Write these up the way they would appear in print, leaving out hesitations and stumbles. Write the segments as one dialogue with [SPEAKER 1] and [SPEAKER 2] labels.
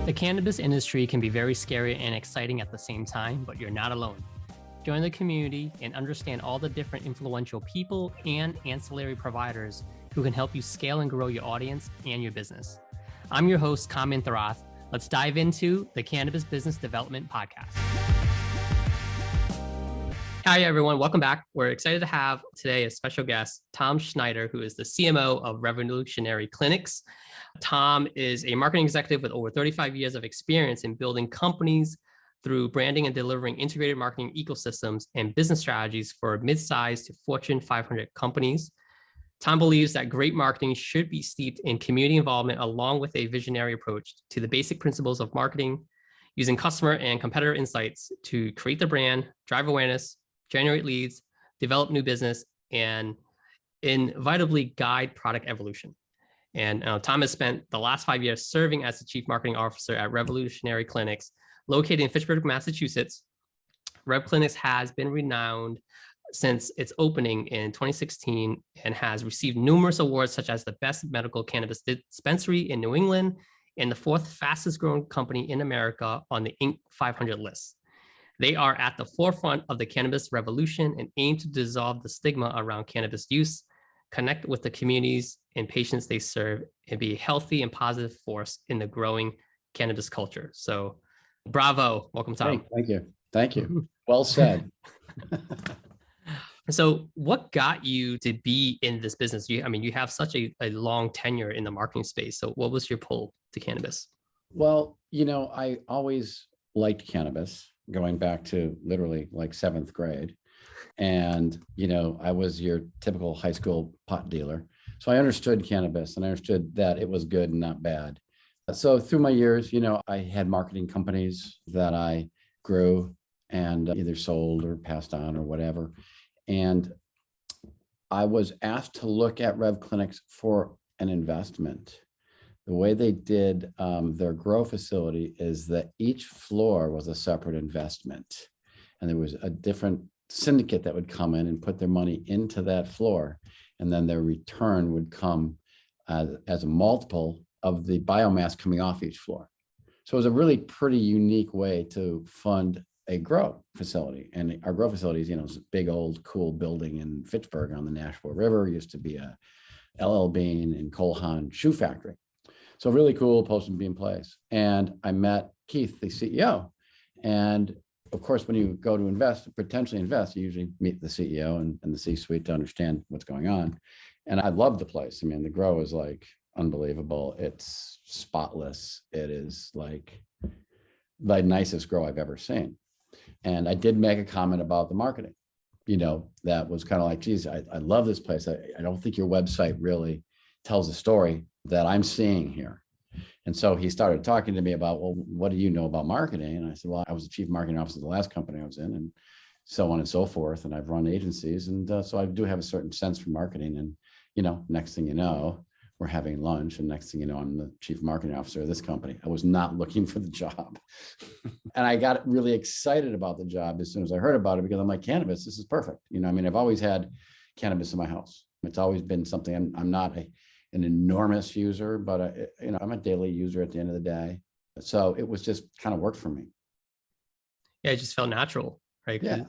[SPEAKER 1] The cannabis industry can be very scary and exciting at the same time, but you're not alone. Join the community and understand all the different influential people and ancillary providers who can help you scale and grow your audience and your business. I'm your host, Kham. Let's dive into the Cannabis Business Development Podcast. Hi, everyone. Welcome back. We're excited to have today a special guest, Tom Schneider, who is the CMO of Revolutionary Clinics. Tom is a marketing executive with over 35 years of experience in building companies through branding and delivering integrated marketing ecosystems and business strategies for mid-sized to Fortune 500 companies. Tom believes that great marketing should be steeped in community involvement along with a visionary approach to the basic principles of marketing, using customer and competitor insights to create the brand, drive awareness, generate leads, develop new business, and inevitably guide product evolution. And Tom has spent the last 5 years serving as the Chief Marketing Officer at Revolutionary Clinics, located in Fitchburg, Massachusetts. Rev Clinics has been renowned since its opening in 2016 and has received numerous awards such as the Best Medical Cannabis Dispensary in New England and the 4th fastest growing company in America on the Inc. 500 list. They are at the forefront of the cannabis revolution and aim to dissolve the stigma around cannabis use, connect with the communities and patients they serve, and be a healthy and positive force in the growing cannabis culture. So bravo. Welcome, Tom.
[SPEAKER 2] Hey, thank you. Thank you. Well said.
[SPEAKER 1] So what got you to be in this business? You have such a long tenure in the marketing space. So what was your pull to cannabis?
[SPEAKER 2] Well, I always liked cannabis going back to literally like 7th grade. And, I was your typical high school pot dealer. So I understood cannabis and I understood that it was good and not bad. So through my years, I had marketing companies that I grew and either sold or passed on or whatever. And I was asked to look at Rev Clinics for an investment. The way they did their grow facility is that each floor was a separate investment. And there was a different syndicate that would come in and put their money into that floor. And then their return would come as a multiple of the biomass coming off each floor. So it was a really pretty unique way to fund a grow facility. And our grow facility is, it's a big old cool building in Fitchburg on the Nashua River. It used to be a LL Bean and Cole Haan shoe factory. So really cool post and be in place. And I met Keith, the CEO. And of course, when you go to potentially invest, you usually meet the CEO and the C-suite to understand what's going on. And I love the place. The grow is like unbelievable. It's spotless. It is like the nicest grow I've ever seen. And I did make a comment about the marketing, that was kind of like, geez, I love this place. I don't think your website really tells the story that I'm seeing here. And so he started talking to me about, well, what do you know about marketing? And I said, well, I was the chief marketing officer of the last company I was in, and so on and so forth. And I've run agencies. And so I do have a certain sense for marketing. And, next thing you know, we're having lunch. And next thing you know, I'm the chief marketing officer of this company. I was not looking for the job. And I got really excited about the job as soon as I heard about it, because I'm like, cannabis, this is perfect. I've always had cannabis in my house. It's always been something. I'm not an enormous user, but I'm a daily user at the end of the day. So it was just kind of worked for me.
[SPEAKER 1] Yeah, it just felt natural, right?
[SPEAKER 2] Yeah.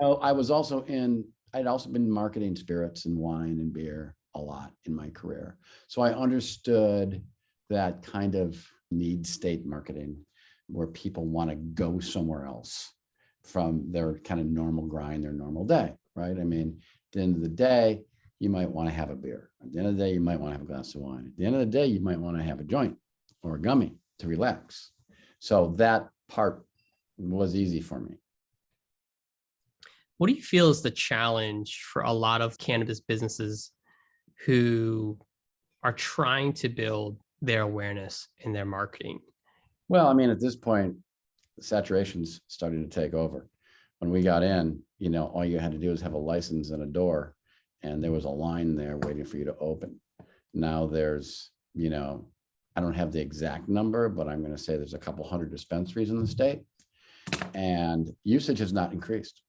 [SPEAKER 2] I'd also been marketing spirits and wine and beer a lot in my career. So I understood that kind of need state marketing where people want to go somewhere else from their kind of normal grind, their normal day, right? At the end of the day, you might want to have a beer. At the end of the day, you might want to have a glass of wine. At the end of the day, you might want to have a joint or a gummy to relax. So that part was easy for me.
[SPEAKER 1] What do you feel is the challenge for a lot of cannabis businesses who are trying to build their awareness in their marketing?
[SPEAKER 2] Well, at this point, the saturation's starting to take over. When we got in, all you had to do is have a license and a door, and there was a line there waiting for you to open. Now there's, I don't have the exact number, but I'm going to say there's a couple hundred dispensaries in the state, and usage has not increased.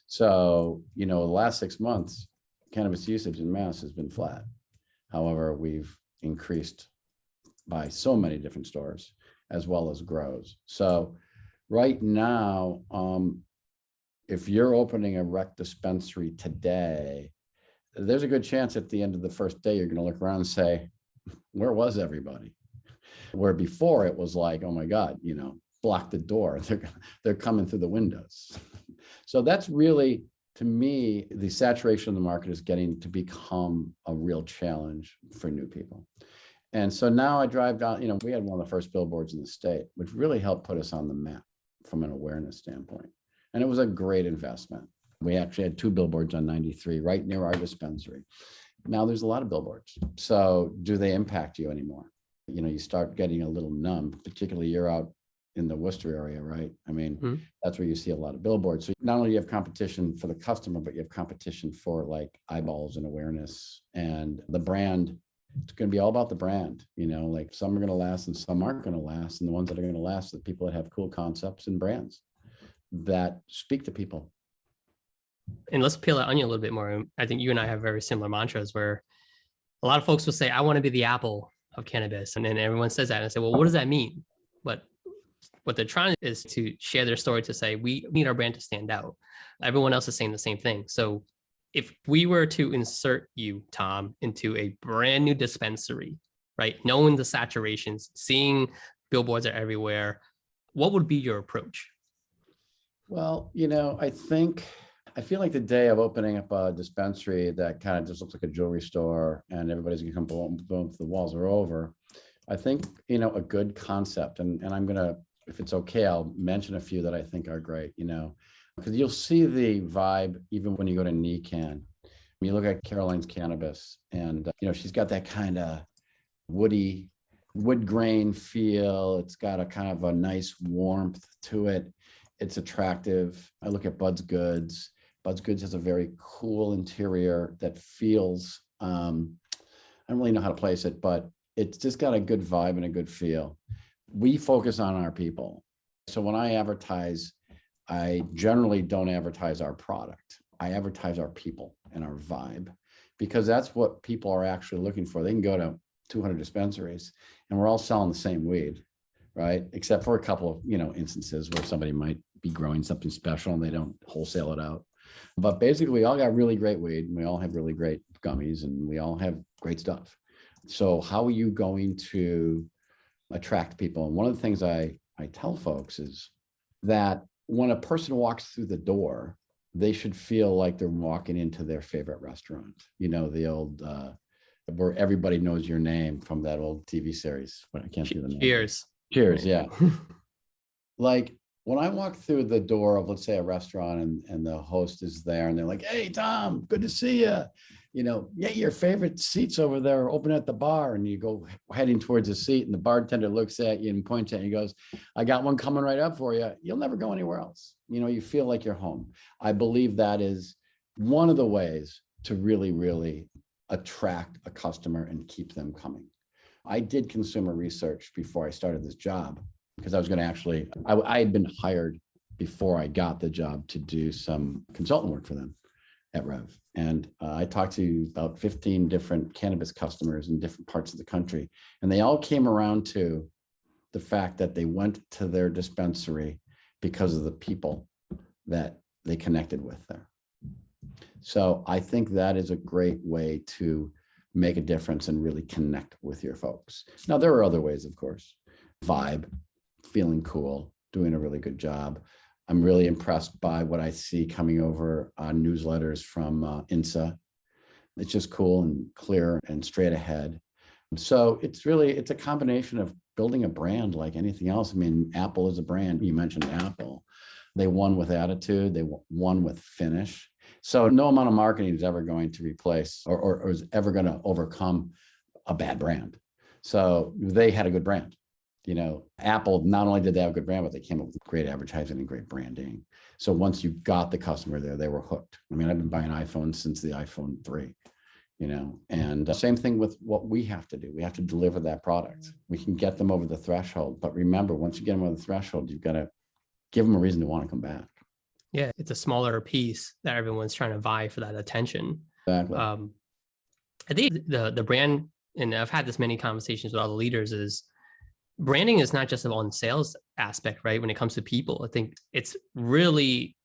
[SPEAKER 2] So, the last 6 months, cannabis usage in Mass has been flat. However, we've increased by so many different stores as well as grows. So right now, if you're opening a rec dispensary today, there's a good chance at the end of the first day, you're going to look around and say, where was everybody? Where before it was like, oh my God, block the door. They're coming through the windows. So that's really, to me, the saturation of the market is getting to become a real challenge for new people. And so now I drive down, we had one of the first billboards in the state, which really helped put us on the map from an awareness standpoint. And it was a great investment. We actually had 2 billboards on 93 right near our dispensary. Now there's a lot of billboards. So do they impact you anymore? You start getting a little numb, particularly you're out in the Worcester area, right? I mean, that's where you see a lot of billboards. So not only do you have competition for the customer, but you have competition for like eyeballs and awareness and the brand. It's going to be all about the brand, like some are going to last and some aren't going to last. And the ones that are going to last are the people that have cool concepts and brands that speak to people.
[SPEAKER 1] And let's peel that onion a little bit more. I think you and I have very similar mantras where a lot of folks will say, I want to be the Apple of cannabis. And then everyone says that and I say, well, what does that mean? But what they're trying is to share their story to say, we need our brand to stand out. Everyone else is saying the same thing. So if we were to insert you, Tom, into a brand new dispensary, right? Knowing the saturations, seeing billboards are everywhere, what would be your approach?
[SPEAKER 2] Well, I feel like the day of opening up a dispensary that kind of just looks like a jewelry store and everybody's gonna come boom, the walls are over. I think, a good concept, and I'm gonna, if it's okay, I'll mention a few that I think are great, because you'll see the vibe even when you go to NECAN. You look at Caroline's Cannabis and, she's got that kind of wood grain feel. It's got a kind of a nice warmth to it. It's attractive. I look at Bud's Goods. Bud's Goods has a very cool interior that feels, I don't really know how to place it, but it's just got a good vibe and a good feel. We focus on our people. So when I advertise, I generally don't advertise our product. I advertise our people and our vibe, because that's what people are actually looking for. They can go to 200 dispensaries and we're all selling the same weed, right? Except for a couple of, instances where somebody might be growing something special and they don't wholesale it out. But basically we all got really great weed and we all have really great gummies and we all have great stuff. So how are you going to attract people? And one of the things I tell folks is that when a person walks through the door, they should feel like they're walking into their favorite restaurant. The old, where everybody knows your name from that old TV series. But I can't do the name. Cheers. Yeah. Like when I walk through the door of, let's say, a restaurant and the host is there and they're like, hey, Tom, good to see you. Your favorite seats over there, open at the bar, and you go heading towards a seat and the bartender looks at you and points at you and goes, I got one coming right up for you. You'll never go anywhere else. You feel like you're home. I believe that is one of the ways to really, really attract a customer and keep them coming. I did consumer research before I started this job because I was going to actually, I had been hired before I got the job to do some consultant work for them at Rev. And I talked to about 15 different cannabis customers in different parts of the country. And they all came around to the fact that they went to their dispensary because of the people that they connected with there. So I think that is a great way to make a difference and really connect with your folks. Now, there are other ways, of course. Vibe, feeling cool, doing a really good job. I'm really impressed by what I see coming over on newsletters from INSA. It's just cool and clear and straight ahead. So it's a combination of building a brand like anything else. I mean, Apple is a brand. You mentioned Apple. They won with attitude. They won with finish. So no amount of marketing is ever going to replace or is ever going to overcome a bad brand. So they had a good brand. Apple, not only did they have a good brand, but they came up with great advertising and great branding. So once you got the customer there, they were hooked. I mean, I've been buying iPhones since the iPhone 3, and same thing with what we have to do. We have to deliver that product. We can get them over the threshold. But remember, once you get them over the threshold, you've got to give them a reason to want to come back.
[SPEAKER 1] Yeah, it's a smaller piece that everyone's trying to vie for that attention.
[SPEAKER 2] Exactly.
[SPEAKER 1] I think the brand and I've had this many conversations with other leaders, is branding is not just on sales aspect, right? When it comes to people, I think it's really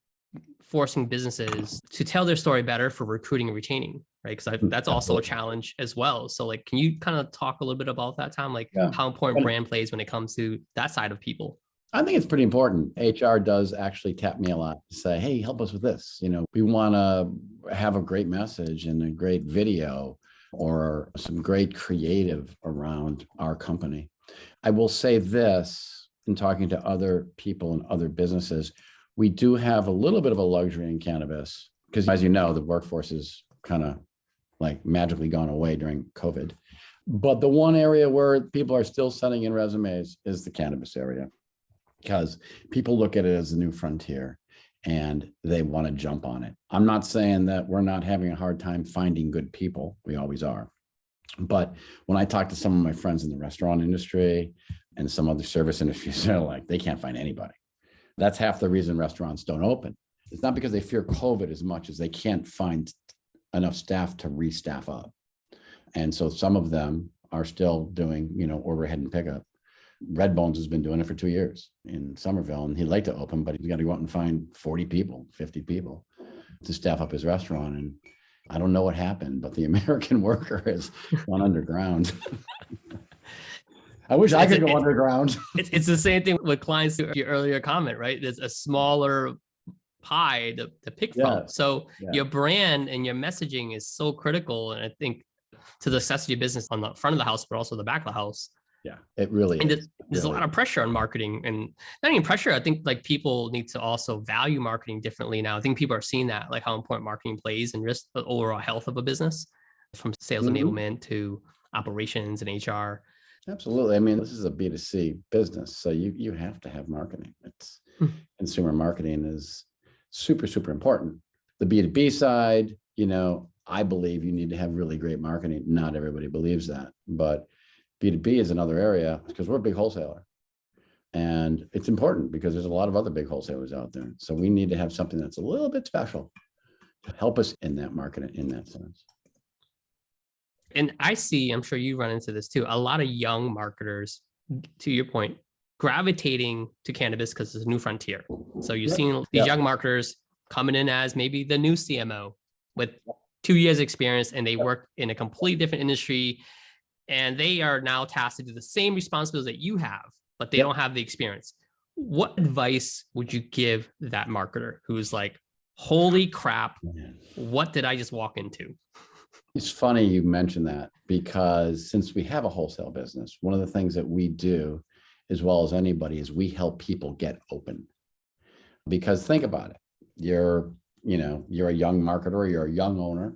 [SPEAKER 1] forcing businesses to tell their story better for recruiting and retaining, right? Because that's also a challenge as well. So like, can you kind of talk a little bit about that, Tom? Like how important brand plays when it comes to that side of people?
[SPEAKER 2] I think it's pretty important. HR does actually tap me a lot to say, hey, help us with this. We want to have a great message and a great video or some great creative around our company. I will say this, in talking to other people and other businesses, we do have a little bit of a luxury in cannabis because, as you know, the workforce is kind of like magically gone away during COVID. But the one area where people are still sending in resumes is the cannabis area, because people look at it as a new frontier and they want to jump on it. I'm not saying that we're not having a hard time finding good people. We always are. But when I talk to some of my friends in the restaurant industry and some other service industries, they're like, they can't find anybody. That's half the reason restaurants don't open. It's not because they fear COVID as much as they can't find enough staff to restaff up. And so some of them are still doing, order ahead and pickup. Red Bones has been doing it for 2 years in Somerville, and he'd like to open, but he's got to go out and find 40 people, 50 people to staff up his restaurant. And I don't know what happened, but the American worker has gone underground. I wish I could go underground.
[SPEAKER 1] It's the same thing with clients to your earlier comment, right? There's a smaller pie to pick from. So your brand and your messaging is so critical. And I think to the success of your business on the front of the house, but also the back of the house.
[SPEAKER 2] Yeah, it really is.
[SPEAKER 1] There's a lot of pressure on marketing, and not even pressure. I think like people need to also value marketing differently now. I think people are seeing that, like how important marketing plays and just the overall health of a business, from sales enablement to operations and HR.
[SPEAKER 2] Absolutely. I mean, this is a B2C business, so you have to have marketing. It's consumer marketing is super, super important. The B2B side, I believe you need to have really great marketing. Not everybody believes that, but B2B is another area because we're a big wholesaler. And it's important because there's a lot of other big wholesalers out there. So we need to have something that's a little bit special to help us in that market, in that sense.
[SPEAKER 1] And I see, I'm sure you run into this too, a lot of young marketers, to your point, gravitating to cannabis because it's a new frontier. So you've seen these young marketers coming in as maybe the new CMO with 2 years experience, and they work in a completely different industry. And they are now tasked to do the same responsibilities that you have, but they don't have the experience. What advice would you give that marketer who's like, holy crap, what did I just walk into?
[SPEAKER 2] It's funny you mentioned that, because since we have a wholesale business, one of the things that we do as well as anybody is we help people get open. Because think about it, you're a young marketer, you're a young owner,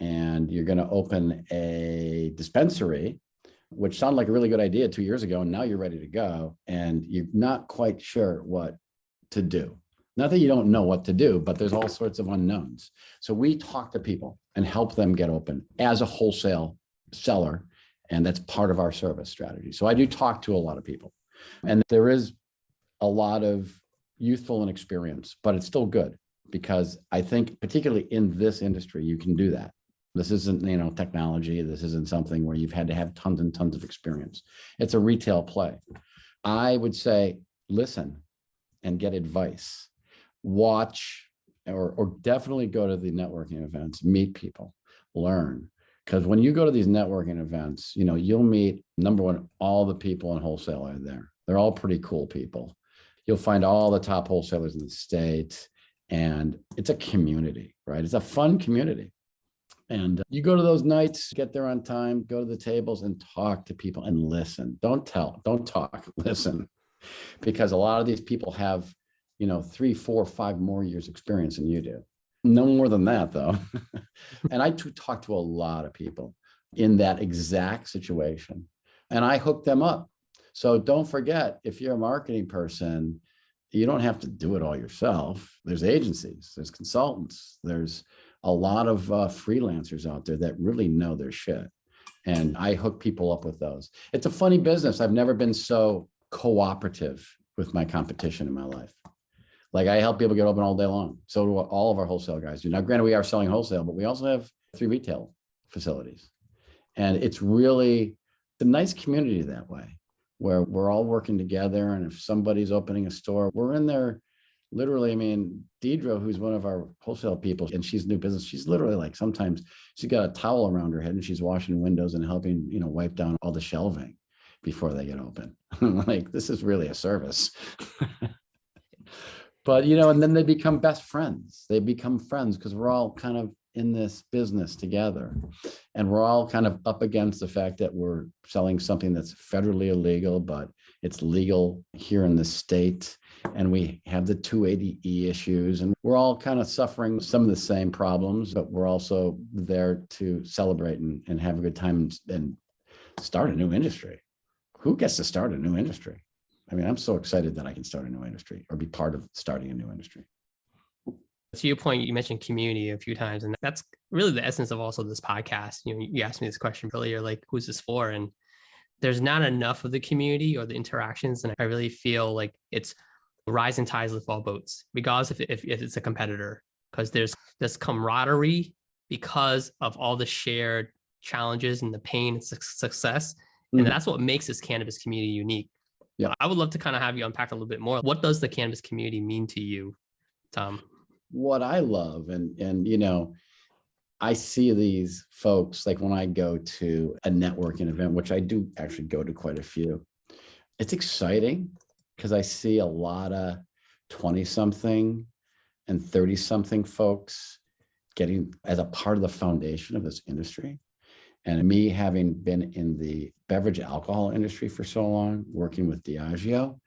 [SPEAKER 2] and you're going to open a dispensary, which sounded like a really good idea 2 years ago, and now you're ready to go, and you're not quite sure what to do. Not that you don't know what to do, but there's all sorts of unknowns. So we talk to people and help them get open as a wholesale seller, and that's part of our service strategy. So I do talk to a lot of people, and there is a lot of youthful inexperience, but it's still good, because I think particularly in this industry, you can do that. This isn't, technology. This isn't something where you've had to have tons and tons of experience. It's a retail play. I would say, listen and get advice. Watch or definitely go to the networking events, meet people, learn. Because when you go to these networking events, you'll meet, number one, all the people in wholesale are there. They're all pretty cool people. You'll find all the top wholesalers in the state, and it's a community, right? It's a fun community. And you go to those nights, get there on time, go to the tables and talk to people and listen. Don't talk, listen. Because a lot of these people have, 3, 4, 5 more years experience than you do. No more than that, though. And I talk to a lot of people in that exact situation, and I hook them up. So don't forget, if you're a marketing person, you don't have to do it all yourself. There's agencies, there's consultants, there's a lot of freelancers out there that really know their shit. And I hook people up with those. It's a funny business. I've never been so cooperative with my competition in my life. Like, I help people get open all day long. So do all of our wholesale guys do. Now, granted, we are selling wholesale, but we also have 3 retail facilities. And it's really a nice community that way, where we're all working together. And if somebody's opening a store, we're in there literally. I mean, Deidre, who's one of our wholesale people, and she's new business, she's literally like, sometimes she's got a towel around her head and she's washing windows and helping, wipe down all the shelving before they get open. Like, this is really a service. But, and then they become best friends. They become friends because we're all kind of in this business together. And we're all kind of up against the fact that we're selling something that's federally illegal, but it's legal here in the state. And we have the 280E issues, and we're all kind of suffering some of the same problems, but we're also there to celebrate and have a good time and start a new industry. Who gets to start a new industry? I mean, I'm so excited that I can start a new industry or be part of starting a new industry.
[SPEAKER 1] To your point, you mentioned community a few times, and that's really the essence of also this podcast. You asked me this question earlier, like, who's this for? And there's not enough of the community or the interactions. And I really feel like it's rising tides lift all boats, regardless if it's a competitor, because there's this camaraderie because of all the shared challenges and the pain and success. And that's what makes this cannabis community unique.
[SPEAKER 2] Yeah.
[SPEAKER 1] I would love to kind of have you unpack a little bit more. What does the cannabis community mean to you, Tom?
[SPEAKER 2] What I love, and I see these folks, like when I go to a networking event, which I do actually go to quite a few, it's exciting because I see a lot of 20-something and 30-something folks getting as a part of the foundation of this industry. And me having been in the beverage alcohol industry for so long, working with Diageo,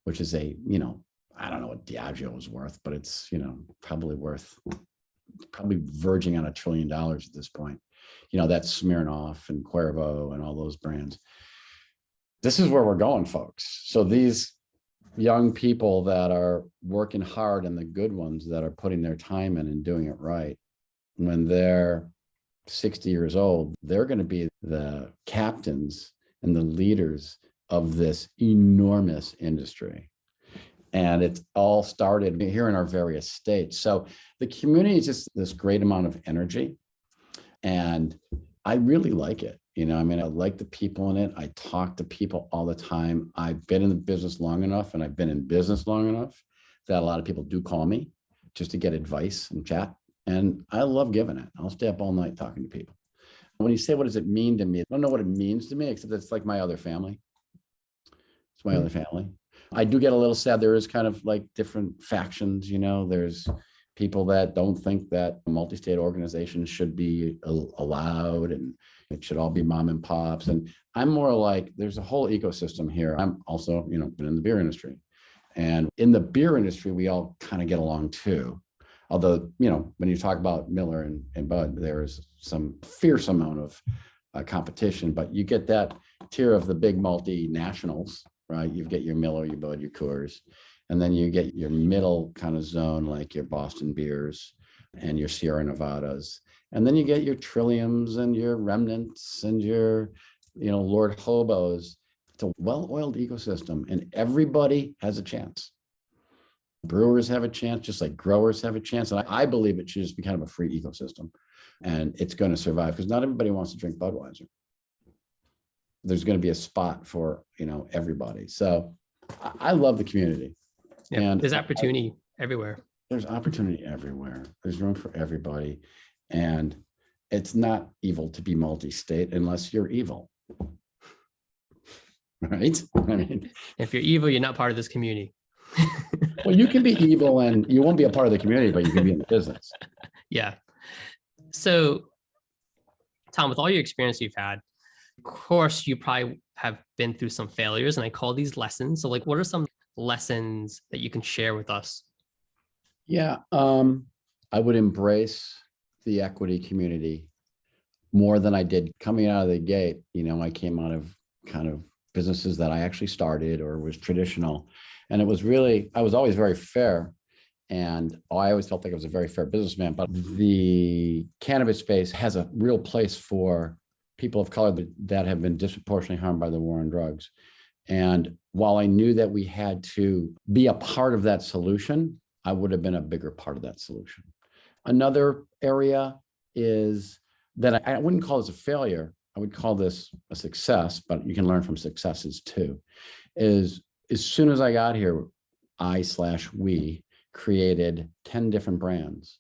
[SPEAKER 2] which is I don't know what Diageo is worth, but it's, probably verging on $1 trillion at this point. That's Smirnoff and Cuervo and all those brands. This is where we're going, folks. So these young people that are working hard and the good ones that are putting their time in and doing it right, when they're 60 years old, they're going to be the captains and the leaders of this enormous industry. And it's all started here in our various states. So the community is just this great amount of energy. And I really like it. I like the people in it. I talk to people all the time. I've been in the business long enough, and I've been in business long enough that a lot of people do call me just to get advice and chat. And I love giving it. I'll stay up all night talking to people. When you say, what does it mean to me? I don't know what it means to me, except it's like my other family. It's my other family. I do get a little sad. There is kind of like different factions, there's people that don't think that multi-state organizations should be allowed and it should all be mom and pops. And I'm more like, there's a whole ecosystem here. I'm also, been in the beer industry. And in the beer industry, we all kind of get along too. Although, when you talk about Miller and Bud, there is some fierce amount of competition, but you get that tier of the big multinationals, right? You get your Miller, your Bud, your Coors, and then you get your middle kind of zone, like your Boston beers and your Sierra Nevadas. And then you get your Trilliums and your Remnants and your, Lord Hobos. It's a well-oiled ecosystem, and everybody has a chance. Brewers have a chance, just like growers have a chance. And I believe it should just be kind of a free ecosystem, and it's going to survive because not everybody wants to drink Budweiser. There's going to be a spot for, everybody. So I love the community.
[SPEAKER 1] Yeah,
[SPEAKER 2] and
[SPEAKER 1] there's opportunity everywhere.
[SPEAKER 2] There's opportunity everywhere. There's room for everybody. And it's not evil to be multi-state unless you're evil. Right?
[SPEAKER 1] If you're evil, you're not part of this community.
[SPEAKER 2] Well, you can be evil and you won't be a part of the community, but you can be in the business.
[SPEAKER 1] Yeah. So, Tom, with all your experience you've had, of course, you probably have been through some failures, and I call these lessons. So, what are some lessons that you can share with us?
[SPEAKER 2] Yeah, I would embrace the equity community more than I did coming out of the gate. I came out of kind of businesses that I actually started or was traditional. And it was really, I was always very fair. And I always felt like I was a very fair businessman. But the cannabis space has a real place for people of color that have been disproportionately harmed by the war on drugs. And while I knew that we had to be a part of that solution, I would have been a bigger part of that solution. Another area is that I wouldn't call this a failure, I would call this a success, but you can learn from successes too, is as soon as I got here, we created 10 different brands.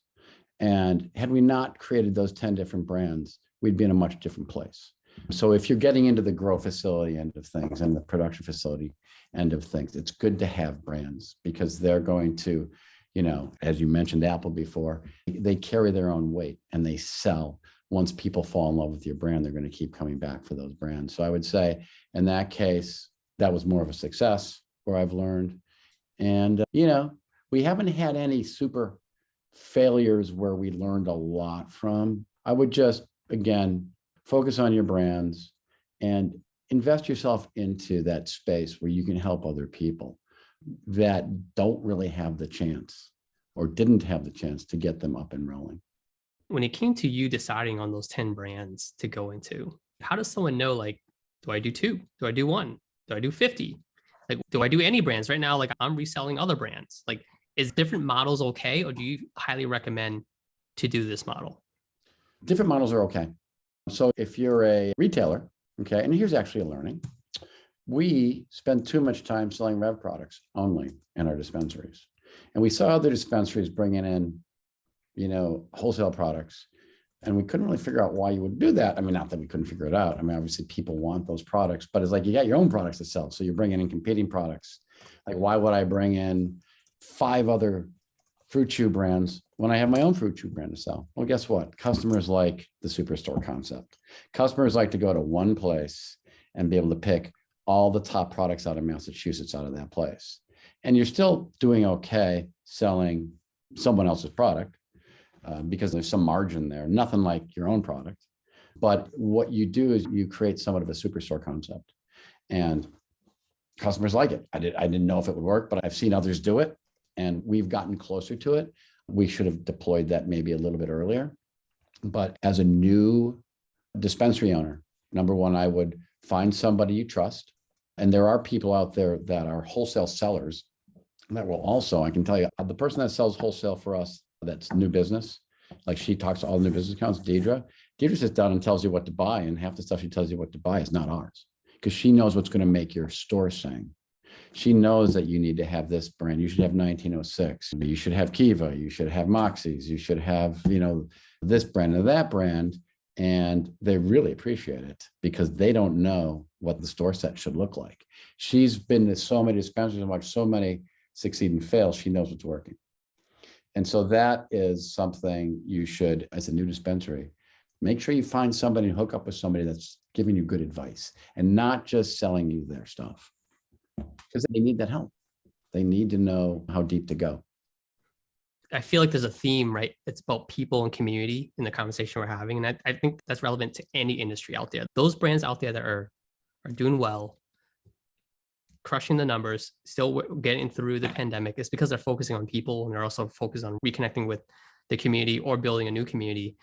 [SPEAKER 2] And had we not created those 10 different brands, we'd be in a much different place. So if you're getting into the grow facility end of things and the production facility end of things, it's good to have brands because they're going to, as you mentioned Apple before, they carry their own weight and they sell. Once people fall in love with your brand, they're going to keep coming back for those brands. So I would say in that case, that was more of a success where I've learned. And, we haven't had any super failures where we learned a lot from. I would just, again, focus on your brands and invest yourself into that space where you can help other people that don't really have the chance or didn't have the chance to get them up and rolling.
[SPEAKER 1] When it came to you deciding on those 10 brands to go into, how does someone know, like, do I do 2? Do I do 1? Do I do 50? Like, do I do any brands right now? Like, I'm reselling other brands. Like, is different models okay? Or do you highly recommend to do this model?
[SPEAKER 2] Different models are okay. So if you're a retailer, okay, and here's actually a learning. We spend too much time selling Rev products only in our dispensaries. And we saw other dispensaries bringing in, wholesale products. And we couldn't really figure out why you would do that. I mean, not that we couldn't figure it out. I mean, obviously people want those products, but it's like you got your own products to sell. So you're bringing in competing products. Like, why would I bring in 5 other fruit chew brands when I have my own fruit chew brand to sell? Well, guess what? Customers like the superstore concept. Customers like to go to one place and be able to pick all the top products out of Massachusetts out of that place. And you're still doing okay selling someone else's product because there's some margin there, nothing like your own product. But what you do is you create somewhat of a superstore concept and customers like it. I didn't know if it would work, but I've seen others do it and we've gotten closer to it. We should have deployed that maybe a little bit earlier. But as a new dispensary owner, number one, I would find somebody you trust. And there are people out there that are wholesale sellers that will also, I can tell you, the person that sells wholesale for us, that's new business, like she talks to all the new business accounts, Deidre sits down and tells you what to buy. And half the stuff she tells you what to buy is not ours because she knows what's going to make your store sing. She knows that you need to have this brand. You should have 1906. You should have Kiva. You should have Moxie's. You should have, this brand or that brand. And they really appreciate it because they don't know what the store set should look like. She's been to so many dispensaries and watched so many succeed and fail. She knows what's working. And so that is something you should, as a new dispensary, make sure you find somebody and hook up with somebody that's giving you good advice and not just selling you their stuff because they need that help. They need to know how deep to go.
[SPEAKER 1] I feel like there's a theme, right? It's about people and community in the conversation we're having. And I think that's relevant to any industry out there. Those brands out there that are doing well, crushing the numbers, still getting through the pandemic, is because they're focusing on people and they're also focused on reconnecting with the community or building a new community.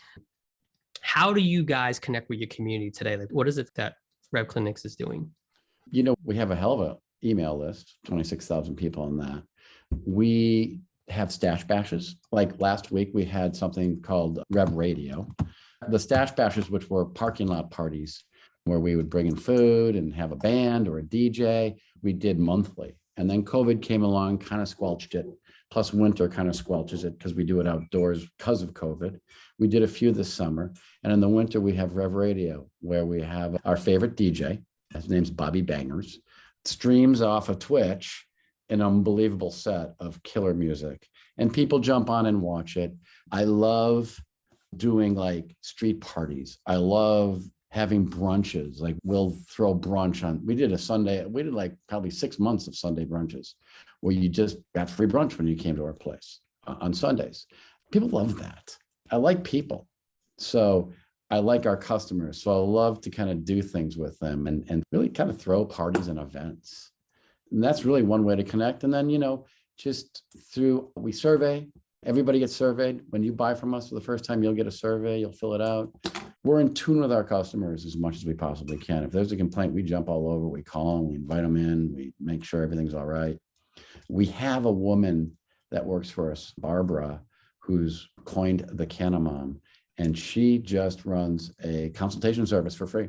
[SPEAKER 1] How do you guys connect with your community today? Like, what is it that Rev Clinics is doing?
[SPEAKER 2] We have a hell of an email list, 26,000 people on that. We have stash bashes. Like last week, we had something called Rev Radio. The stash bashes, which were parking lot parties where we would bring in food and have a band or a DJ, we did monthly. And then COVID came along, kind of squelched it. Plus winter kind of squelches it because we do it outdoors because of COVID. We did a few this summer. And in the winter, we have Rev Radio, where we have our favorite DJ, his name's Bobby Bangers, streams off of Twitch an unbelievable set of killer music. And people jump on and watch it. I love doing like street parties. I love having brunches. Like we'll throw brunch on. We did like probably 6 months of Sunday brunches where you just got free brunch when you came to our place on Sundays. People love that. I like people. So I like our customers. So I love to kind of do things with them and really kind of throw parties and events. And that's really one way to connect. And then, just we survey, everybody gets surveyed. When you buy from us for the first time, you'll get a survey, you'll fill it out. We're in tune with our customers as much as we possibly can. If there's a complaint, we jump all over, we call them, we invite them in, we make sure everything's all right. We have a woman that works for us, Barbara, who's coined the Canna Mom, and she just runs a consultation service for free.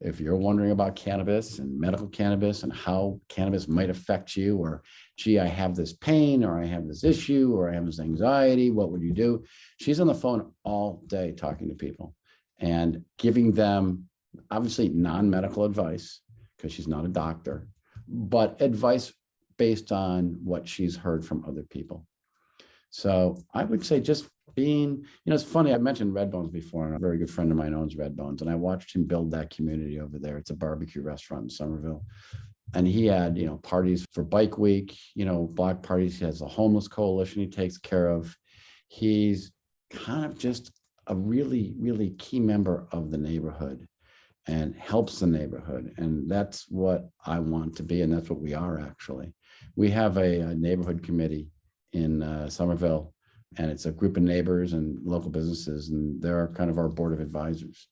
[SPEAKER 2] If you're wondering about cannabis and medical cannabis and how cannabis might affect you, or gee, I have this pain, or I have this issue, or I have this anxiety, what would you do? She's on the phone all day talking to people and giving them obviously non-medical advice, because she's not a doctor, but advice based on what she's heard from other people. So I would say just being, it's funny, I mentioned Red Bones before, and a very good friend of mine owns Red Bones, and I watched him build that community over there. It's a barbecue restaurant in Somerville. And he had, parties for Bike Week, block parties. He has a homeless coalition he takes care of. He's kind of just a really, really key member of the neighborhood and helps the neighborhood. And that's what I want to be. And that's what we are, actually. We have a neighborhood committee in Somerville, and it's a group of neighbors and local businesses, and they're kind of our board of advisors.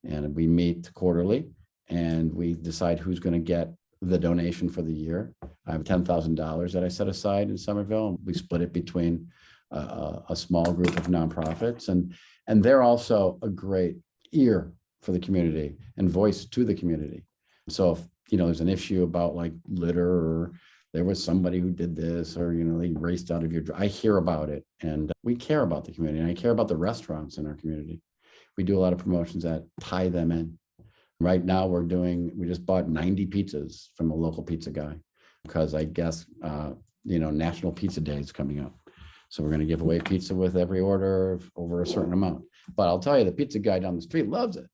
[SPEAKER 2] And we meet quarterly, and we decide who's going to get the donation for the year. I have $10,000 that I set aside in Somerville, and we split it between a small group of nonprofits, and they're also a great ear for the community and voice to the community. So if there's an issue about like litter, or there was somebody who did this, or they raced out of your, I hear about it, and we care about the community, and I care about the restaurants in our community. We do a lot of promotions that tie them in. Right now we just bought 90 pizzas from a local pizza guy, because I guess National Pizza Day is coming up. So we're going to give away pizza with every order of over a certain amount. But I'll tell you, the pizza guy down the street loves it.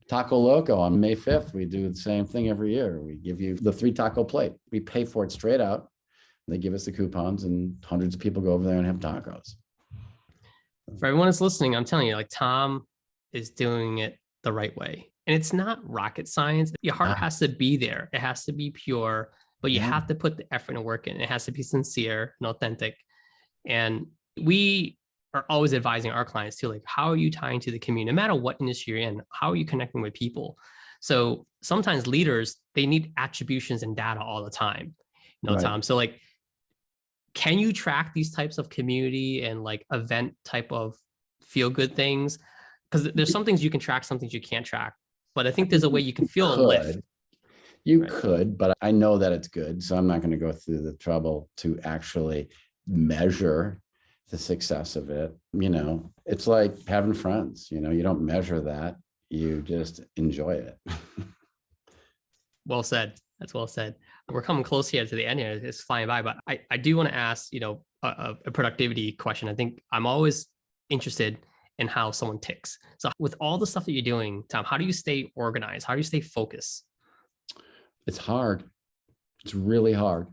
[SPEAKER 2] Taco Loco on May 5th, we do the same thing every year. We give you the 3 taco plate. We pay for it straight out. They give us the coupons, and hundreds of people go over there and have tacos.
[SPEAKER 1] For everyone that's listening, I'm telling you, like, Tom is doing it the right way. And it's not rocket science. Your heart has to be there. It has to be pure, but you have to put the effort and work in. It has to be sincere and authentic. And we are always advising our clients too, like, how are you tying to the community? No matter what industry you're in, how are you connecting with people? So sometimes leaders, they need attributions and data all the time, right. Tom. So like, can you track these types of community and like event type of feel good things? Because there's some things you can track, some things you can't track. But I think there's a way you can feel a lift.
[SPEAKER 2] You could, but I know that it's good. So I'm not going to go through the trouble to actually measure the success of it. It's like having friends, you don't measure that. You just enjoy it.
[SPEAKER 1] Well said. That's well said. We're coming close here to the end here. It's flying by, but I do want to ask, a productivity question. I think I'm always interested in how someone ticks. So with all the stuff that you're doing, Tom, how do you stay organized? How do you stay focused?
[SPEAKER 2] It's hard. It's really hard.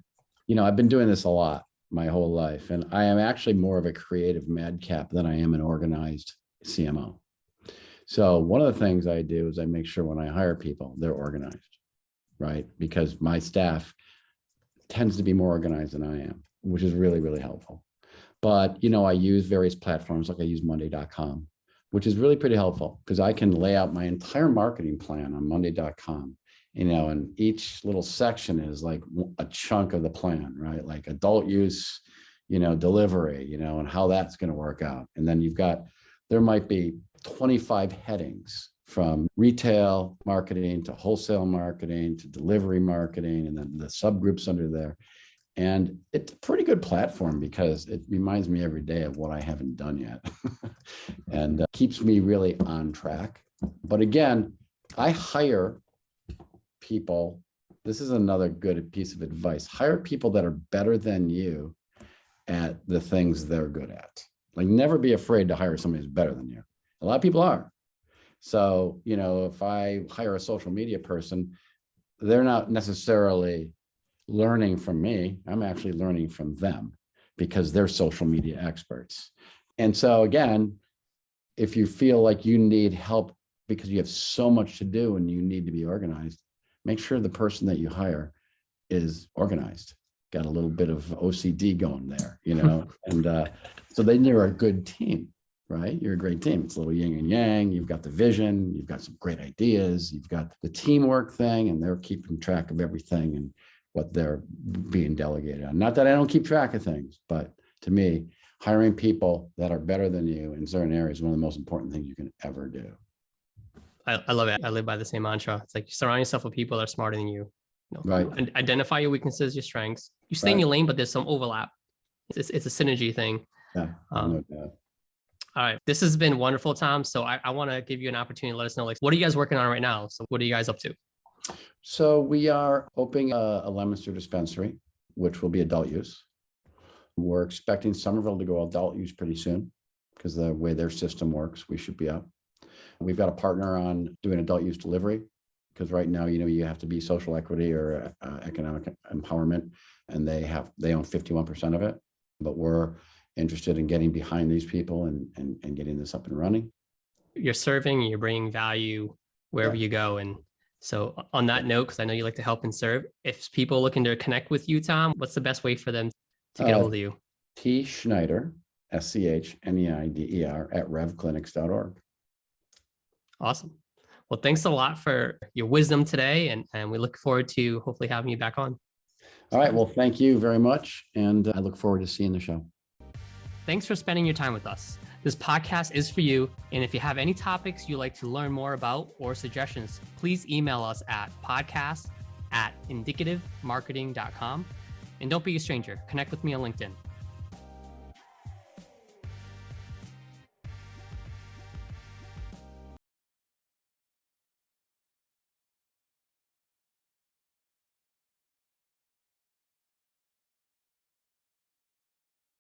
[SPEAKER 2] I've been doing this a lot my whole life, and I am actually more of a creative madcap than I am an organized CMO. So one of the things I do is I make sure when I hire people, they're organized, right? Because my staff tends to be more organized than I am, which is really, really helpful. But, I use various platforms, like I use Monday.com, which is really pretty helpful, because I can lay out my entire marketing plan on Monday.com, and each little section is like a chunk of the plan, right? Like adult use, delivery, and how that's going to work out. And then there might be 25 headings, from retail marketing to wholesale marketing to delivery marketing, and then the subgroups under there. And it's a pretty good platform, because it reminds me every day of what I haven't done yet and keeps me really on track. But again, I hire people. This is another good piece of advice. Hire people that are better than you at the things they're good at. Like, never be afraid to hire somebody who's better than you. A lot of people are. So, if I hire a social media person, they're not necessarily learning from me. I'm actually learning from them, because they're social media experts. And so again, if you feel like you need help because you have so much to do and you need to be organized, make sure the person that you hire is organized, got a little bit of OCD going there, and so then you're a good team, right? You're a great team. It's a little yin and yang. You've got the vision, you've got some great ideas, you've got the teamwork thing, and they're keeping track of everything and what they're being delegated on. Not that I don't keep track of things, but to me, hiring people that are better than you in certain areas is one of the most important things you can ever do.
[SPEAKER 1] I love it. I live by the same mantra. It's like you surround yourself with people that are smarter than you.
[SPEAKER 2] Right.
[SPEAKER 1] And identify your weaknesses, your strengths. You stay in
[SPEAKER 2] Right.
[SPEAKER 1] your lane, but there's some overlap. It's a synergy thing.
[SPEAKER 2] Yeah.
[SPEAKER 1] No doubt. All right. This has been wonderful, Tom. So I want to give you an opportunity to let us know, like, what are you guys working on right now? So what are you guys up to?
[SPEAKER 2] So we are opening a Leominster dispensary, which will be adult use. We're expecting Somerville to go adult use pretty soon because the way their system works, we should be up. We've got a partner on doing adult use delivery because right now, you have to be social equity or economic empowerment, and they own 51% of it. But we're interested in getting behind these people and getting this up and running.
[SPEAKER 1] You're serving, you're bringing value wherever you go. And so on that note, because I know you like to help and serve, if people are looking to connect with you, Tom, what's the best way for them to get a hold of you?
[SPEAKER 2] T Schneider, SCHNEIDER @revclinics.org.
[SPEAKER 1] Awesome. Well, thanks a lot for your wisdom today. And we look forward to hopefully having you back on.
[SPEAKER 2] All right. Well, thank you very much. And I look forward to seeing the show.
[SPEAKER 1] Thanks for spending your time with us. This podcast is for you. And if you have any topics you'd like to learn more about or suggestions, please email us at podcast@indicativemarketing.com. And don't be a stranger. Connect with me on LinkedIn.